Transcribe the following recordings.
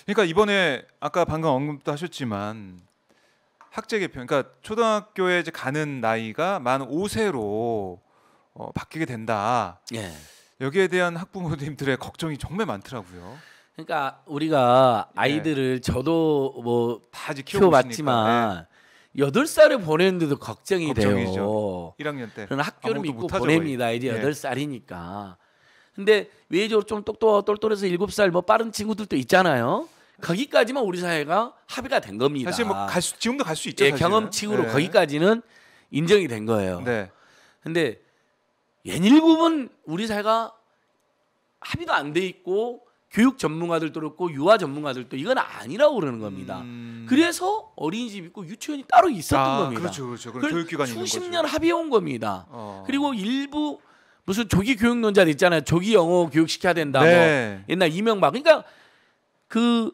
그러니까 이번에 아까 방금 언급도 하셨지만 학제 개편, 그러니까 초등학교에 이제 가는 나이가 만 5세로 바뀌게 된다. 예. 여기에 대한 학부모님들의 걱정이 정말 많더라고요. 그러니까 우리가 아이들을 저도 뭐 다 이제 키워봤지만 8살에 보내는데도 걱정이 걱정이죠. 돼요. 1학년 때. 그런 학교를 아무것도 믿고 못하죠, 보냅니다. 거의. 이제 예. 8살이니까. 근데 외적으로 좀 똘똘해서 7살 뭐 빠른 친구들도 있잖아요. 거기까지만 우리 사회가 합의가 된 겁니다. 사실 뭐 지금도 갈 수 있죠. 예, 사실은. 경험칙으로 네. 거기까지는 인정이 된 거예요. 네. 근데 연일부분 우리 사회가 합의도 안 돼 있고 교육 전문가들도 그렇고 유아 전문가들도 이건 아니라고 그러는 겁니다. 그래서 어린이집 있고 유치원이 따로 있었던 겁니다. 그렇죠, 그렇죠. 그럼 교육기관이 있는 수십 거죠. 년 합의해 온 겁니다. 그리고 일부 무슨 조기 교육론자들 있잖아요. 조기 영어 교육 시켜야 된다. 네. 뭐 옛날 이명박. 그러니까 그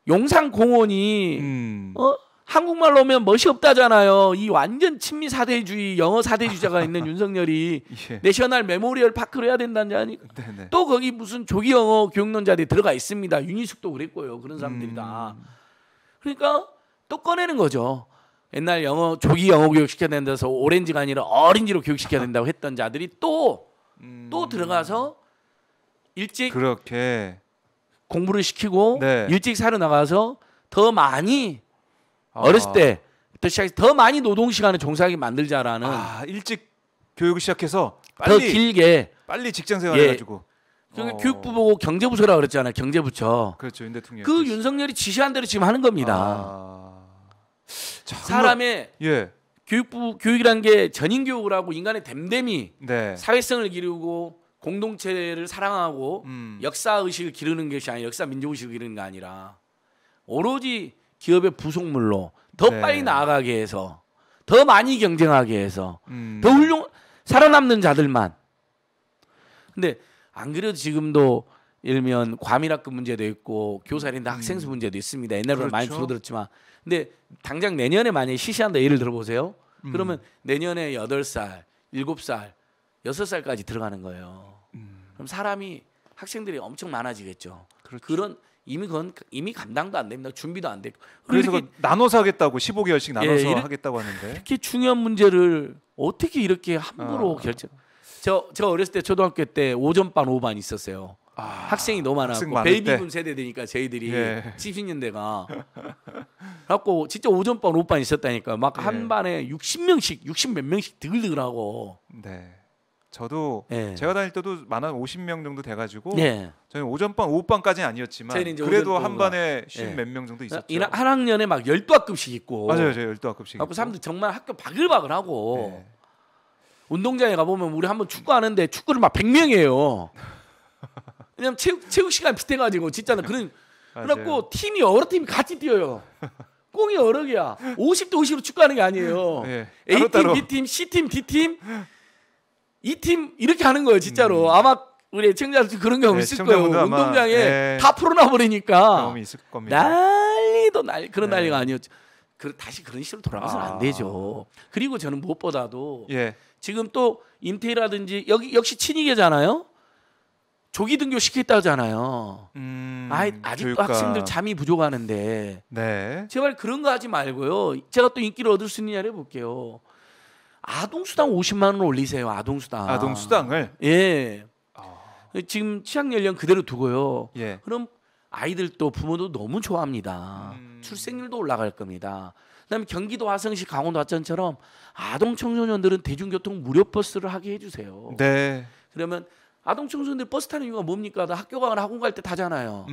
용산 공원이 한국말로 하면 멋이 없다잖아요. 이 완전 친미 사대주의, 영어 사대주의자가 있는 윤석열이 예. 내셔널 메모리얼 파크로 해야 된다는 자니 네네. 또 거기 무슨 조기 영어 교육론자들이 들어가 있습니다. 윤희숙도 그랬고요. 그런 사람들이 다. 그러니까 또 꺼내는 거죠. 옛날 조기 영어 교육 시켜야 된다서 오렌지가 아니라 어린지로 교육시켜야 된다고 했던 자들이 또 들어가서 일찍 그렇게 공부를 시키고 네. 일찍 살아 나가서 더 많이 어렸을 때부터 시작해서 더 많이 노동 시간을 종사하게 만들자라는 일찍 교육을 시작해서 더 길게 빨리 직장 생활 해가지고 그러니까 교육부 보고 경제부처라고 그랬잖아요. 경제부처. 그렇죠. 윤 대통령. 그 윤석열이 지시한 대로 지금 하는 겁니다. 자, 사람의 예. 교육이란 게 전인 교육을 하고 인간의 됨됨이 네. 사회성을 기르고 공동체를 사랑하고 역사 의식을 기르는 것이 아니라 역사 민족 의식을 기르는 게 아니라 오로지 기업의 부속물로 더 네. 빨리 나아가게 해서 더 많이 경쟁하게 해서 더 살아남는 자들만. 근데 안 그래도 지금도 예를 들면 과밀학급 문제도 있고 교사인데 학생수 문제도 있습니다. 옛날보다 그렇죠. 많이 줄어들었지만 근데 당장 내년에 만약에 시시한다 예를 들어보세요. 그러면 내년에 8살, 7살, 6살까지 들어가는 거예요. 그럼 학생들이 엄청 많아지겠죠. 그렇죠. 그런 이미 감당도 안 됩니다. 준비도 안 되고. 그래서 나눠서 하겠다고 15개월씩 나눠서 예, 하겠다고 하는데 이렇게 중요한 문제를 어떻게 이렇게 함부로 결정? 저 어렸을 때 초등학교 때 오전반 오후반 있었어요. 학생이 너무 많았고 베이비붐 세대 되니까 저희들이 70년대가 그래갖고 진짜 오전반 오후반 있었다니까 막 한 반에 60명씩 60몇 명씩 드글드글하고. 네. 저도 예. 제가 다닐 때도 많아 50명 정도 돼가지고 예. 저희는 오전반 오후반까지는 아니었지만 그래도 한 반에 10몇 명 정도 있었죠. 한 학년에 막 12학급씩 있고. 맞아요, 12학급씩. 그래서 사람들 정말 학교 바글바글하고. 운동장에 가보면 우리 한번 축구하는데 축구를 막 100명이에요. 왜냐면 체육 시간 비슷해가지고 진짜는 그래갖고 팀이 여러 팀이 같이 뛰어요. 꽁이 여러 개야. 50대 50으로 축구하는 게 아니에요. A팀, B팀, C팀, D팀, E팀 이렇게 하는 거예요. 진짜로. 아마 우리 청자들 그런 경험 있을 거예요. 운동장에 다 풀어놔 버리니까 경험이 있을 겁니다. 난리도 그런 난리가 아니었죠. 다시 그런 식으로 돌아가서는 안 되죠. 그리고 저는 무엇보다도 지금 또 인테리라든지 여기 역시 친이계잖아요. 조기 등교 시켰다잖아요. 아직도 교육과. 학생들 잠이 부족하는데 제발 그런 거 하지 말고요. 제가 또 인기를 얻을 수 있느냐를 해볼게요. 아동수당 50만 원 올리세요. 아동수당을. 예. 지금 취학 연령 그대로 두고요. 그럼 아이들도 부모도 너무 좋아합니다. 출생률도 올라갈 겁니다. 그다음에 경기도 화성시, 강원도 화천처럼 아동 청소년들은 대중교통 무료 버스를 하게 해주세요. 네. 그러면 아동 청소년들 버스 타는 이유가 뭡니까? 학교 가거나 학원 갈 때 타잖아요.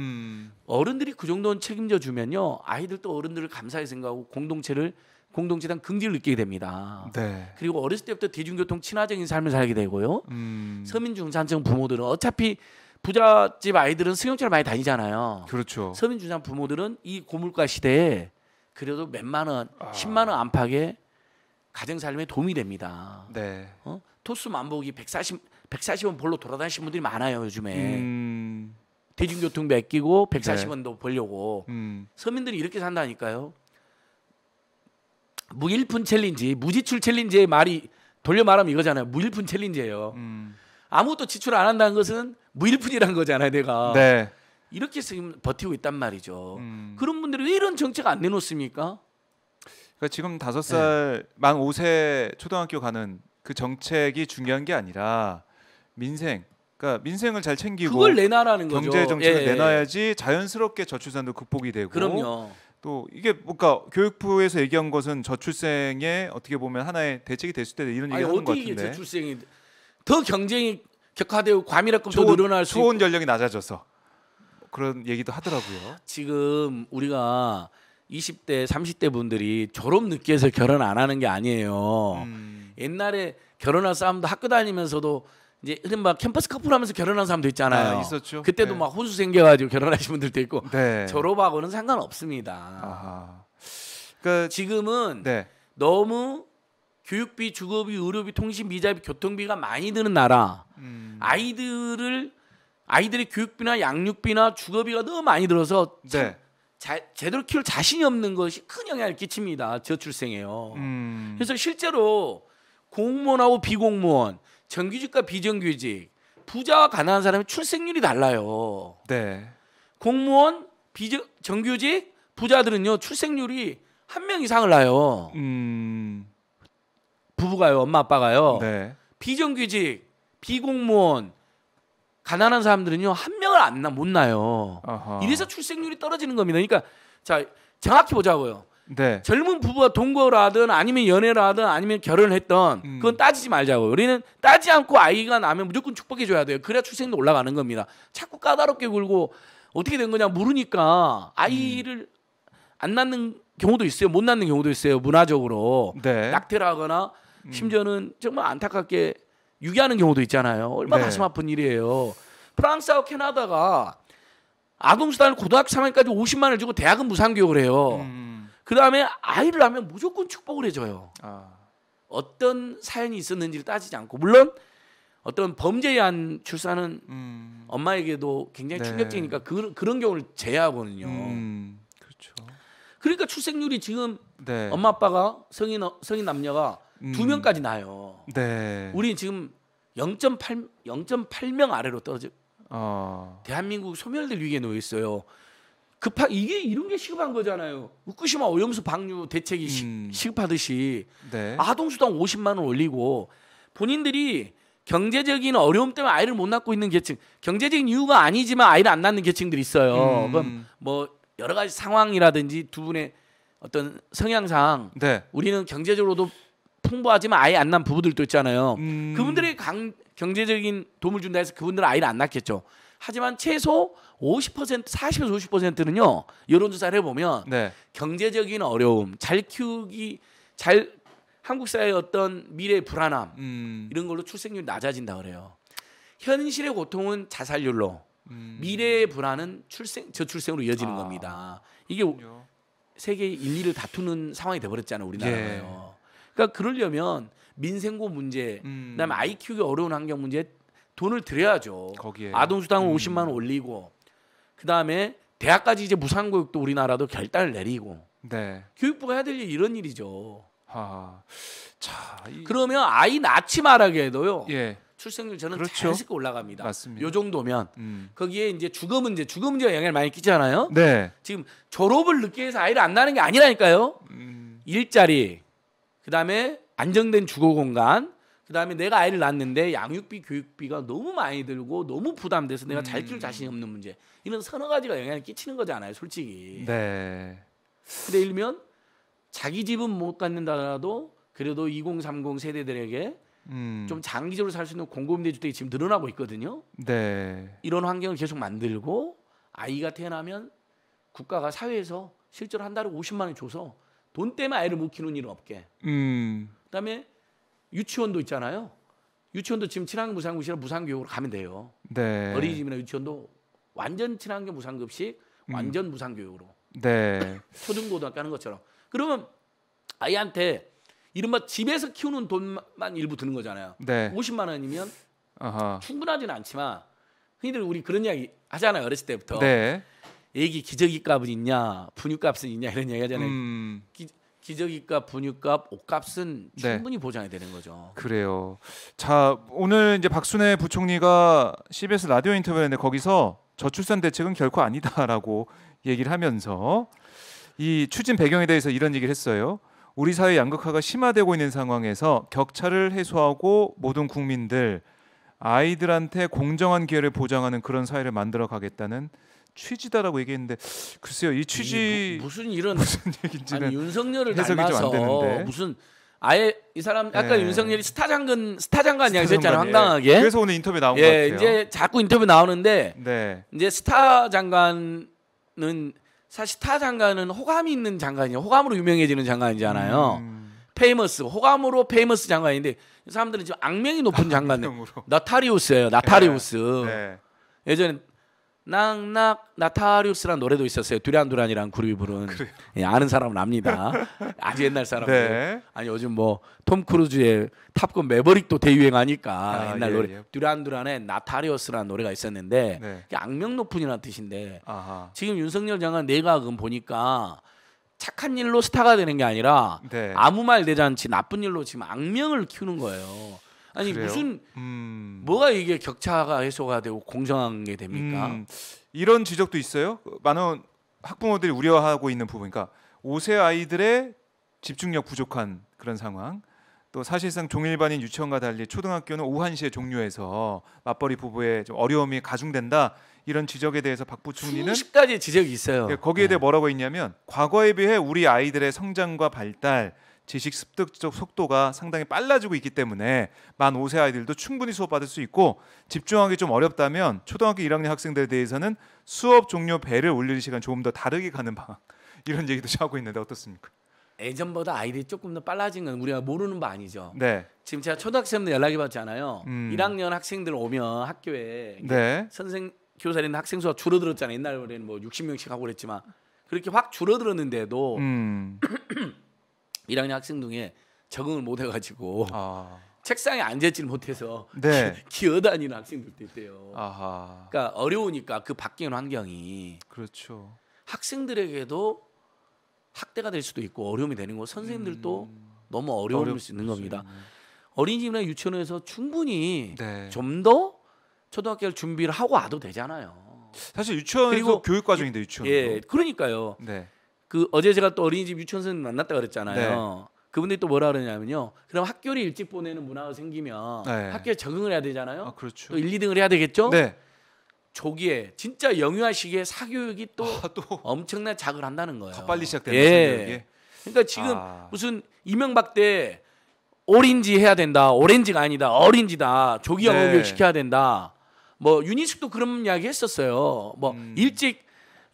어른들이 그 정도는 책임져 주면요, 아이들도 어른들을 감사히 생각하고 공동체에 대한 긍지를 느끼게 됩니다. 네. 그리고 어렸을 때부터 대중교통 친화적인 삶을 살게 되고요. 서민 중산층 부모들은 어차피 부잣집 아이들은 승용차를 많이 다니잖아요. 그렇죠. 서민 중산 부모들은 이 고물가 시대에 그래도 몇만 원, 10만 원 안팎의 가정 삶에 도움이 됩니다. 네. 토스 만복이 140원 벌로 돌아다니시는 분들이 많아요, 요즘에. 대중교통 맡기고 140원도 벌려고. 서민들이 이렇게 산다니까요. 무일푼 챌린지, 무지출 챌린지의 말이 돌려 말하면 이거잖아요. 무일푼 챌린지예요. 아무것도 지출 안 한다는 것은 무일푼이라는 거잖아요, 내가. 네. 이렇게 지금 버티고 있단 말이죠. 그런 분들이 왜 이런 정책 안 내놓습니까? 그러니까 지금 5살 만 5세 초등학교 가는 그 정책이 중요한 게 아니라 민생. 그러니까 민생을 잘 챙기고 그걸 내놔라는 거죠. 경제 정책을 내놔야지 자연스럽게 저출산도 극복이 되고. 그럼요. 또 이게 뭔가 교육부에서 얘기한 것은 저출생에 어떻게 보면 하나의 대책이 될 수도 있다 이런 얘기 하는 것 어떻게 같은데. 저출생이 더 경쟁이 격화되고 과밀하고 더 늘어날 수 초혼 있고. 연령이 낮아져서 그런 얘기도 하더라고요. 지금 우리가 20대, 30대 분들이 졸업 늦게 해서 결혼 안 하는 게 아니에요. 옛날에 결혼할 사람도 학교 다니면서도 이제 이른바 캠퍼스 커플 하면서 결혼한 사람도 있잖아요. 있었죠. 그때도 네. 막 혼수 생겨가지고 결혼하신 분들도 있고 네. 졸업하고는 상관없습니다. 아하. 그러니까 지금은 네. 너무 교육비, 주거비, 의료비, 통신비, 이자비, 교통비가 많이 드는 나라. 아이들의 교육비나 양육비나 주거비가 너무 많이 들어서 참 네. 제대로 키울 자신이 없는 것이 큰 영향을 끼칩니다. 저출생에요. 그래서 실제로 공무원하고 비공무원, 정규직과 비정규직, 부자와 가난한 사람의 출생률이 달라요. 네. 공무원, 정규직, 부자들은요 출생률이 한 명 이상을 낳아요. 부부가요, 엄마 아빠가요. 네. 비정규직, 비공무원, 가난한 사람들은요 한 명을 못 낳아요. 아하. 이래서 출생률이 떨어지는 겁니다. 그러니까 자 정확히 보자고요. 네. 젊은 부부가 동거를 하든 아니면 연애를 하든 아니면 결혼을 했던 그건 따지지 말자고요. 우리는 따지지 않고 아이가 나면 무조건 축복해 줘야 돼요. 그래야 출생도 올라가는 겁니다. 자꾸 까다롭게 굴고 어떻게 된 거냐 물으니까 아이를 안 낳는 경우도 있어요. 못 낳는 경우도 있어요. 문화적으로 네. 낙태를 하거나 심지어는 정말 안타깝게 유기하는 경우도 있잖아요. 얼마나 가슴 아픈 일이에요. 프랑스하고 캐나다가 아동수당을 고등학교 3학년까지 50만 원을 주고 대학은 무상교육을 해요. 그 다음에 아이를 낳으면 무조건 축복을 해줘요. 어떤 사연이 있었는지를 따지지 않고. 물론 어떤 범죄에 의한 출산은 엄마에게도 굉장히 충격적이니까 그런 경우를 제외하거든요. 그렇죠. 그러니까 출생률이 지금 네. 엄마 아빠가 성인 남녀가 2명까지 나요. 네. 우리 지금 0.8명 아래로 떨어져. 대한민국 소멸될 위기에 놓여 있어요. 이게 이런 게 시급한 거잖아요. 후쿠시마 오염수 방류 대책이 시급하듯이 네. 아동수당 50만 원 올리고 본인들이 경제적인 어려움 때문에 아이를 못 낳고 있는 계층, 경제적인 이유가 아니지만 아이를 안 낳는 계층들이 있어요. 그럼 뭐 여러 가지 상황이라든지 두 분의 어떤 성향상 네. 우리는 경제적으로도 풍부하지만 아예 안 낳은 부부들도 있잖아요. 그분들에게 경제적인 도움을 준다 해서 그분들은 아이를 안 낳겠죠. 하지만 최소 50%, 40에서 50%는요. 여론조사를 해보면 네. 경제적인 어려움, 잘 키우기, 한국 사회의 어떤 미래의 불안함 이런 걸로 출생률이 낮아진다 그래요. 현실의 고통은 자살률로, 미래의 불안은 저출생으로 이어지는 겁니다. 이게 세계 1, 2를 다투는 상황이 돼버렸잖아요. 우리나라가요. 그러니까 그러려면 민생고 문제, 그다음에 아이 키우기 어려운 환경 문제 돈을 들여야죠. 거기에. 아동수당을 50만 원 올리고 그다음에 대학까지 이제 무상교육도 우리나라도 결단을 내리고 네. 교육부가 해야 될 일 이런 일이죠. 자, 그러면 아이 낳지 말하게 해도요. 예. 출생률 저는 그렇죠. 자연스럽게 올라갑니다. 맞습니다. 요 정도면 거기에 이제 주거 문제가 영향을 많이 끼치잖아요. 네. 지금 졸업을 늦게 해서 아이를 안 낳는 게 아니라니까요. 일자리, 그다음에 안정된 주거 공간, 그다음에 내가 아이를 낳았는데 양육비, 교육비가 너무 많이 들고 너무 부담돼서 내가 잘 키울 자신이 없는 문제. 이런 서너 가지가 영향을 끼치는 거잖아요, 솔직히. 네. 근데 예를 들면 자기 집은 못 갖는다라도 그래도 2030 세대들에게 좀 장기적으로 살 수 있는 공공임대 주택이 지금 늘어나고 있거든요. 네. 이런 환경을 계속 만들고 아이가 태어나면 국가가 사회에서 실제로 한 달에 50만 원 줘서 돈 때문에 아이를 못 키우는 일은 없게. 그다음에 유치원도 있잖아요. 유치원도 지금 친환경 무상급식이나 무상교육으로 가면 돼요. 네. 어린이집이나 유치원도 완전 친환경 무상급식, 완전 무상교육으로. 네. 초등고등학교 하는 것처럼. 그러면 아이한테 이른바 집에서 키우는 돈만 일부 드는 거잖아요. 네. 50만 원이면 아하. 충분하지는 않지만 흔히들 우리 그런 이야기 하잖아요. 어렸을 때부터. 네. 애기 기저귀 값은 있냐, 분유값은 있냐 이런 이야기 하잖아요. 기저귀값, 분유값, 옷값은 충분히 보장이 되는 거죠. 그래요. 자, 오늘 이제 박순애 부총리가 CBS 라디오 인터뷰했는데 거기서 저출산 대책은 결코 아니다라고 얘기를 하면서 이 추진 배경에 대해서 이런 얘기를 했어요. 우리 사회 양극화가 심화되고 있는 상황에서 격차를 해소하고 모든 국민들 아이들한테 공정한 기회를 보장하는 그런 사회를 만들어 가겠다는 취지다라고 얘기했는데 글쎄요 이 취지 무슨 이런 무슨 얘기인지는 아니 윤석열을 해석이 좀 안 닮아서 되는데 무슨 아예 이 사람 아까 네. 윤석열이 스타 장관 이야기 했잖아요. 예. 황당하게. 그래서 오늘 인터뷰 나온 것 예, 같아요. 이제 자꾸 인터뷰 나오는데 네. 이제 스타 장관은 사실 스타 장관은 호감이 있는 장관이에요. 호감으로 유명해지는 장관이잖아요. 페이머스 호감으로 페이머스 장관인데 사람들은 지금 악명이 높은 장관 악명으로. 나타리우스예요. 나타리우스. 네. 예전에 낙낙 나타리우스라는 노래도 있었어요. 듀란듀란이라는 그룹이 부른. 예, 아는 사람은 압니다. 아주 옛날 사람들. 네. 아니 요즘 뭐 톰 크루즈의 탑건 매버릭도 대유행하니까 옛날 예, 노래 예. 듀란듀란의 나타리우스라는 노래가 있었는데 네. 이게 악명 높은이라는 뜻인데 아하. 지금 윤석열 장관 내각은 보니까 착한 일로 스타가 되는 게 아니라 네. 아무 말 대잔치 나쁜 일로 지금 악명을 키우는 거예요. 아니 그래요? 무슨 뭐가 뭐가 이게 격차가 해소가 되고 공정한 게 됩니까? 이런 지적도 있어요. 많은 학부모들이 우려하고 있는 부분, 그러니까 5세 아이들의 집중력 부족한 그런 상황. 또 사실상 종일반인 유치원과 달리 초등학교는 오후 1시에 종료해서 맞벌이 부부의 좀 어려움이 가중된다. 이런 지적에 대해서 박 부총리는 수십 가지 지적이 있어요. 예, 거기에 대해 뭐라고 했냐면 과거에 비해 우리 아이들의 성장과 발달, 지식 습득적 속도가 상당히 빨라지고 있기 때문에 만 5세 아이들도 충분히 수업받을 수 있고 집중하기 좀 어렵다면 초등학교 1학년 학생들에 대해서는 수업 종료 벨을 울리는 시간 조금 더 다르게 가는 방안 이런 얘기도 하고 있는데 어떻습니까? 예전보다 아이들이 조금 더 빨라진 건 우리가 모르는 바 아니죠. 네. 지금 제가 초등학생들 연락이 받잖아요. 1학년 학생들 오면 학교에 네. 선생 교사님 학생 수가 줄어들었잖아요. 옛날에는 뭐 60명씩 하고 그랬지만 그렇게 확 줄어들었는데도 1학년 학생 중에 적응을 못 해가지고 책상에 앉아있지를 못해서 네. 기어다니는 학생들도 있대요. 아하. 그러니까 어려우니까 그 바뀌는 환경이 그렇죠. 학생들에게도 학대가 될 수도 있고 어려움이 되는 거 선생님들도 너무 어려울 수 있는 겁니다. 어린이집이나 유치원에서 충분히 네. 좀 더 초등학교를 준비를 하고 와도 되잖아요. 사실 유치원에서 그리고 교육 과정인데 유치원도. 예, 그러니까요. 네. 그 어제 제가 또 어린이집 유치원 선생님 만났다 그랬잖아요. 그분들이 또 뭐라 그러냐면요. 그럼 학교를 일찍 보내는 문화가 생기면 네. 학교에 적응을 해야 되잖아요. 아, 그렇죠. 또 1, 2등을 해야 되겠죠. 네. 조기에 진짜 영유아 시기에 사교육이 또 또 엄청난 작을 한다는 거예요. 더 빨리 시작되는 예. 사교육이. 그러니까 지금 무슨 이명박 때 오렌지 해야 된다. 오렌지가 아니다. 어린지다. 조기 영어 네. 교육 시켜야 된다. 뭐 유니스도 그런 이야기 했었어요. 뭐 일찍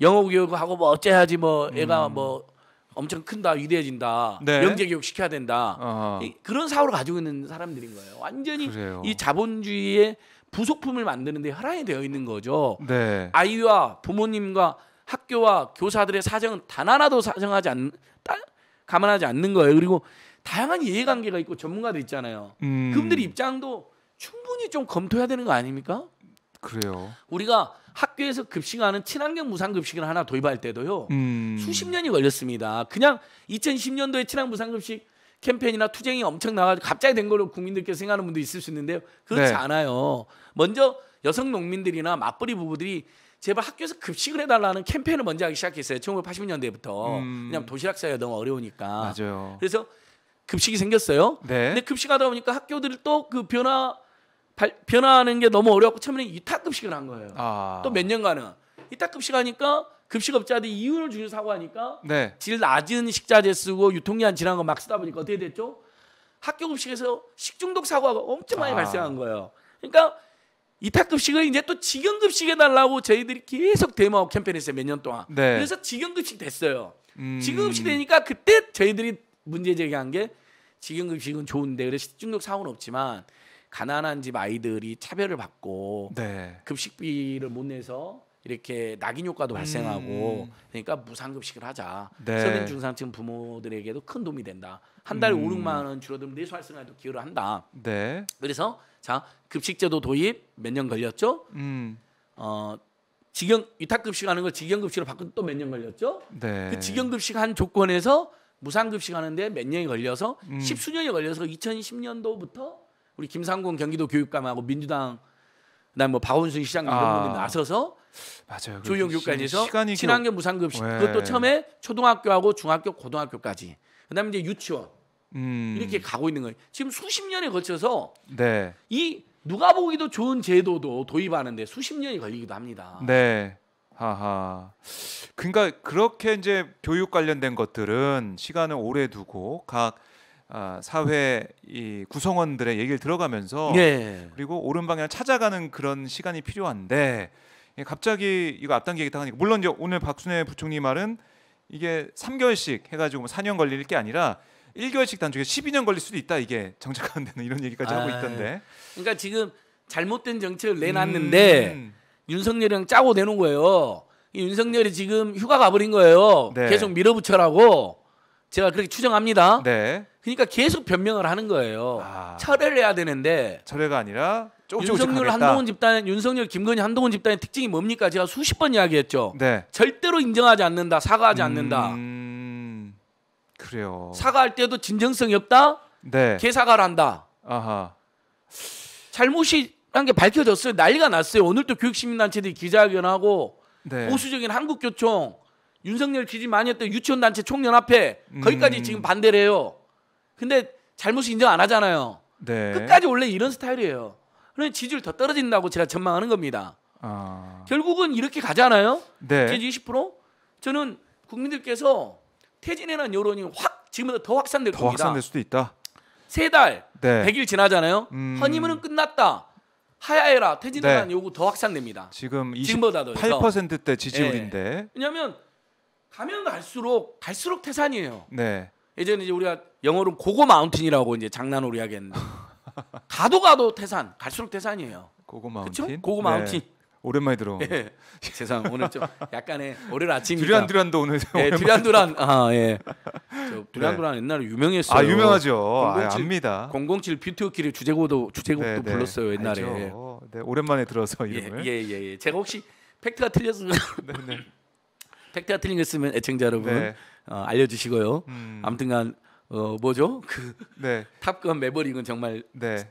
영어 교육하고 뭐 어째야지 뭐 애가 뭐 엄청 큰다 위대해진다. 네. 영재 교육 시켜야 된다. 아하. 그런 사고를 가지고 있는 사람들인 거예요. 완전히 그래요. 이 자본주의의 부속품을 만드는데 혈안이 되어 있는 거죠. 네. 아이와 부모님과 학교와 교사들의 사정은 단 하나도 감안하지 않는 거예요. 그리고 다양한 이해관계가 있고 전문가들 있잖아요. 그분들의 입장도 충분히 좀 검토해야 되는 거 아닙니까? 그래요. 우리가 학교에서 급식하는 친환경 무상급식을 하나 도입할 때도요. 수십 년이 걸렸습니다. 그냥 2010년도에 친환 무상급식 캠페인이나 투쟁이 엄청 나가지고 갑자기 된 걸로 국민들께서 생각하는 분도 있을 수 있는데요. 그렇지 네. 않아요. 먼저 여성 농민들이나 맞벌이 부부들이 제발 학교에서 급식을 해달라는 캠페인을 먼저 하기 시작했어요. 1980년대부터. 왜냐하면 도시락 사기가 너무 어려우니까. 맞아요. 그래서 급식이 생겼어요. 네. 근데 급식하다 보니까 학교들이 또 그 변화하는 게 너무 어려웠고 처음에는 위탁급식을 한 거예요. 또 몇 년간은 위탁급식하니까 급식업자들이 이윤을 주는 사고하니까 네. 질 낮은 식자재 쓰고 유통기한 지난 거 막 쓰다 보니까 어떻게 됐죠? 학교 급식에서 식중독 사고가 엄청 많이 발생한 거예요. 그러니까 위탁급식을 이제 또 직영급식 해달라고 저희들이 계속 데모하고 캠페인했어요. 몇 년 동안. 네. 그래서 직영급식 됐어요. 직영급식 되니까 그때 저희들이 문제 제기한 게 직영급식은 좋은데 그래서 식중독 사고는 없지만 가난한 집 아이들이 차별을 받고 네. 급식비를 못 내서 이렇게 낙인 효과도 발생하고 그러니까 무상급식을 하자. 네. 서민 중산층 부모들에게도 큰 도움이 된다. 한 달에 5, 6만 원 줄어들면 내수 활성화에도 기여를 한다. 네. 그래서 자 급식제도 도입 몇 년 걸렸죠? 직영 위탁급식하는 걸 직영급식으로 바꾼 또 몇 년 걸렸죠? 네. 그 직영급식 한 조건에서 무상급식 하는데 몇 년이 걸려서 십수년이 걸려서 2010년도부터 우리 김상곤 경기도 교육감하고 민주당 그다음 뭐 박원순 시장님 이런 분들이 나서서 맞아요. 조영교까지 해서 시간이 친환경 무상급식 네. 그것도 처음에 초등학교하고 중학교, 고등학교까지 그다음에 이제 유치원 이렇게 가고 있는 거예요. 지금 수십 년에 걸쳐서 네. 이 누가 보기도 좋은 제도도 도입하는데 수십 년이 걸리기도 합니다. 네. 하하. 그러니까 그렇게 이제 교육 관련된 것들은 시간을 오래 두고 각 사회 이 구성원들의 얘기를 들어가면서 네. 그리고 옳은 방향을 찾아가는 그런 시간이 필요한데 갑자기 이거 앞당기겠다 하니까 물론 이제 오늘 박순애 부총리 말은 이게 3개월씩 해가지고 4년 걸릴 게 아니라 1개월씩 단축해 12년 걸릴 수도 있다 이게 정착하는 데는 이런 얘기까지 하고 있던데. 그러니까 지금 잘못된 정책을 내놨는데 윤석열이랑 짜고 내놓은 거예요. 이 윤석열이 지금 휴가 가버린 거예요. 네. 계속 밀어붙여라고 제가 그렇게 추정합니다. 네. 그러니까 계속 변명을 하는 거예요. 철회를 해야 되는데 철회가 아니라 조금씩 윤석열 하겠다. 한동훈 집단, 윤석열 김건희 한동훈 집단의 특징이 뭡니까? 제가 수십 번 이야기했죠. 네. 절대로 인정하지 않는다, 사과하지 않는다. 그래요. 사과할 때도 진정성이 없다. 네. 개사과를 한다. 아하. 잘못이란 게 밝혀졌어요. 난리가 났어요. 오늘 또 교육시민단체들이 기자회견하고 네. 보수적인 한국교총, 윤석열 지지 많이 했던 유치원단체 총연합회 거기까지 지금 반대를 해요. 근데 잘못을 인정 안 하잖아요. 네. 끝까지 원래 이런 스타일이에요. 그러면 지지율 더 떨어진다고 제가 전망하는 겁니다. 결국은 이렇게 가잖아요. 네. 지지 20%? 저는 국민들께서 퇴진이라는 여론이 확 지금보다 더 확산될 더 겁니다. 확산될 수도 있다. 3달, 네. 100일 지나잖아요. 허니문은 끝났다. 하야해라. 퇴진이라는 네. 요구 더 확산됩니다. 지금 지금보다 더 28%대 지지율인데. 왜냐하면 가면 갈수록 태산이에요. 네. 예전에 이제 우리가 영어로 고고 마운틴이라고 이제 장난으로 이야기했는데 가도 태산, 갈수록 태산이에요. 고고 마운틴. 그렇죠? 고고 마운틴. 네. 오랜만에 들어. 예. 세상 오늘 좀 약간의 월요일 아침이니까. 두란두란도 오늘. 예, 두란두란. 예. 저 두란두란 옛날에 유명했어요. 유명하죠. 007, 압니다. 007 뷰티워키를 주제곡도 네, 불렀어요 옛날에. 알죠. 네, 오랜만에 들어서 이름을. 예. 제가 혹시 팩트가 틀렸으면 네. 팩트가 틀린 거 있으면 애청자 여러분 네. 알려주시고요. 아무튼간 뭐죠? 그 네. 탑건 매버릭은 정말 네.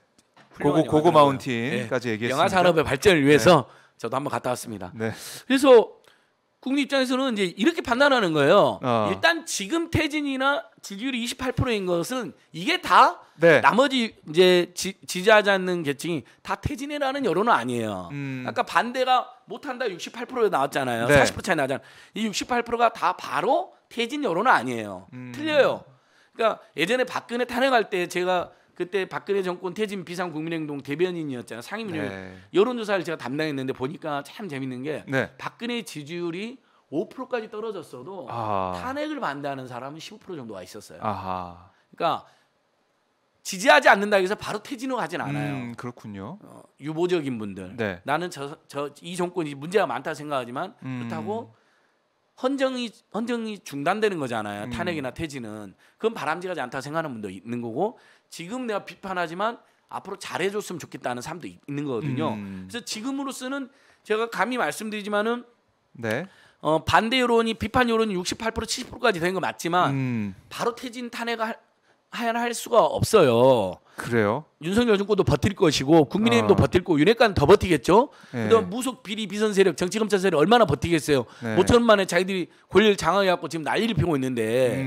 훌륭한 고고 영화더라고요. 마운틴까지 예. 얘기했습니다. 영화 산업의 발전을 위해서 저도 한번 갔다 왔습니다. 네. 그래서 국민 입장에서는 이제 이렇게 판단하는 거예요. 어. 일단 지금 퇴진이나 지지율이 28%인 것은 이게 다 네. 나머지 이제 지지하지 않는 계층이 다 퇴진이라는 여론은 아니에요. 아까 반대가 못한다 68% 나왔잖아요. 네. 40% 차이 나잖아요. 이 68%가 다 바로 퇴진 여론은 아니에요. 틀려요. 그러니까 예전에 박근혜 탄핵할 때 제가 그때 박근혜 정권 퇴진 비상국민행동 대변인이었잖아요. 상임위원 네. 여론조사를 제가 담당했는데 보니까 참 재밌는 게 네. 박근혜 지지율이 5%까지 떨어졌어도 탄핵을 반대하는 사람은 15% 정도가 있었어요. 아하. 그러니까 지지하지 않는다 해서 바로 퇴진으로 가진 않아요. 그렇군요. 유보적인 분들. 네. 나는 이 정권이 문제가 많다 생각하지만 그렇다고 헌정이 중단되는 거잖아요. 탄핵이나 퇴진은. 그건 바람직하지 않다 생각하는 분도 있는 거고 지금 내가 비판하지만 앞으로 잘해줬으면 좋겠다는 사람도 있는 거거든요. 그래서 지금으로서는 제가 감히 말씀드리지만은 네. 반대 여론이 비판 여론이 68% 70%까지 된 거 맞지만 바로 퇴진 탄핵을 할 수가 없어요. 그래요? 윤석열 정권도 버틸 것이고 국민의힘도 버틸 거고 윤핵관은 더 버티겠죠. 네. 그다음 무속 비리 비선 세력 정치검찰 세력 얼마나 버티겠어요. 네. 5천 만에 자기들이 권리를 장악해갖고 지금 난리를 피우고 있는데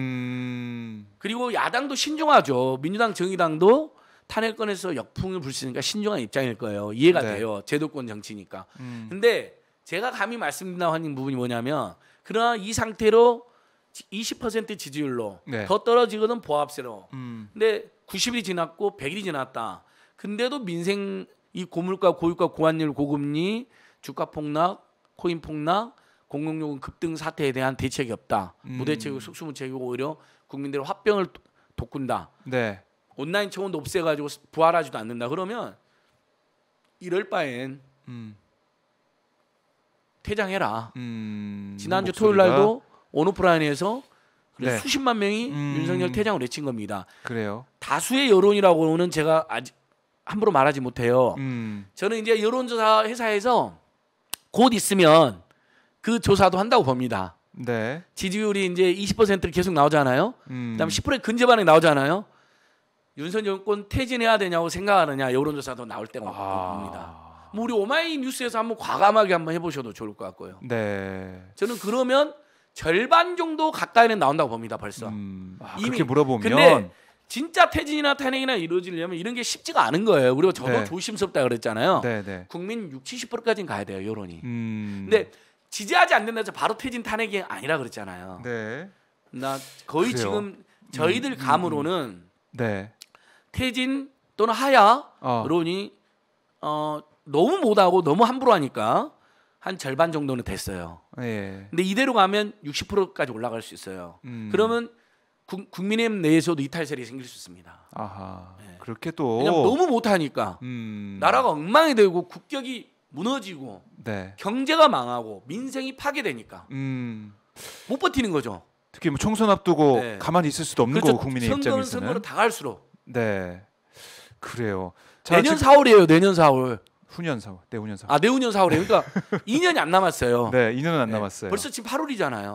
그리고 야당도 신중하죠. 민주당 정의당도 탄핵권에서 역풍을 불 수 있으니까 신중한 입장일 거예요. 이해가 네. 돼요. 제도권 정치니까. 근데 제가 감히 말씀드리는 부분이 뭐냐면 그러나 이 상태로 20% 지지율로 네. 더 떨어지거든 보합세로. 근데 90일이 지났고 100일이 지났다. 근데도 민생 이 고물가, 고유가, 고환율, 고금리, 주가 폭락, 코인 폭락, 공공요금 급등 사태에 대한 대책이 없다. 무대책이고 속수무책이고 오히려 국민들의 화병을 돋군다. 네. 온라인 청원도 없애가지고 부활하지도 않는다. 그러면 이럴 바엔 퇴장해라. 지난주 토요일 날도 온오프라인에서 네. 수십만 명이 윤석열 퇴장을 외친 겁니다. 그래요. 다수의 여론이라고는 제가 아직 함부로 말하지 못해요. 저는 이제 여론조사 회사에서 곧 있으면 그 조사도 한다고 봅니다. 네. 지지율이 이제 20%를 계속 나오잖아요. 그다음 10%의 근접반응이 나오잖아요. 윤석열 정권 퇴진해야 되냐고 생각하느냐 여론조사도 나올 때가 옵니다. 뭐 우리 오마이뉴스에서 한번 과감하게 한번 해보셔도 좋을 것 같고요. 네. 저는 그러면 절반 정도 가까이는 나온다고 봅니다. 벌써. 이미. 그렇게 물어보면 근데 진짜 퇴진이나 탄핵이나 이루어지려면 이런 게 쉽지가 않은 거예요. 우리가 저도 네. 조심스럽다 그랬잖아요. 네네. 국민 60~70%까지는 가야 돼요. 여론이. 근데 근데 지지하지 않는다 해서 바로 퇴진 탄핵이 아니라 그랬잖아요. 네. 나 거의 그래요? 지금 저희들 감으로는 네. 퇴진 또는 하야 어. 여론이 너무 못하고 너무 함부로 하니까 한 절반 정도는 됐어요. 예. 근데 이대로 가면 60%까지 올라갈 수 있어요. 음. 그러면 국민의힘 내에서도 이탈설이 생길 수 있습니다. 아하. 네. 그렇게 또. 왜냐면 너무 못하니까 나라가 엉망이 되고 국격이 무너지고 네. 경제가 망하고 민생이 파괴되니까 못 버티는 거죠. 특히 뭐 총선 앞두고 네. 가만히 있을 수도 없는 그렇죠. 거고 국민의 선거는 입장에서는. 선거로 당할수록 네. 그래요. 자, 내년 지금 4월이에요. 내년 4월. 후년 4월, 내후년 4월. 아 내후년 4월에 그러니까 2년이 안 남았어요. 네, 2년은 안 네. 남았어요. 벌써 지금 8월이잖아요.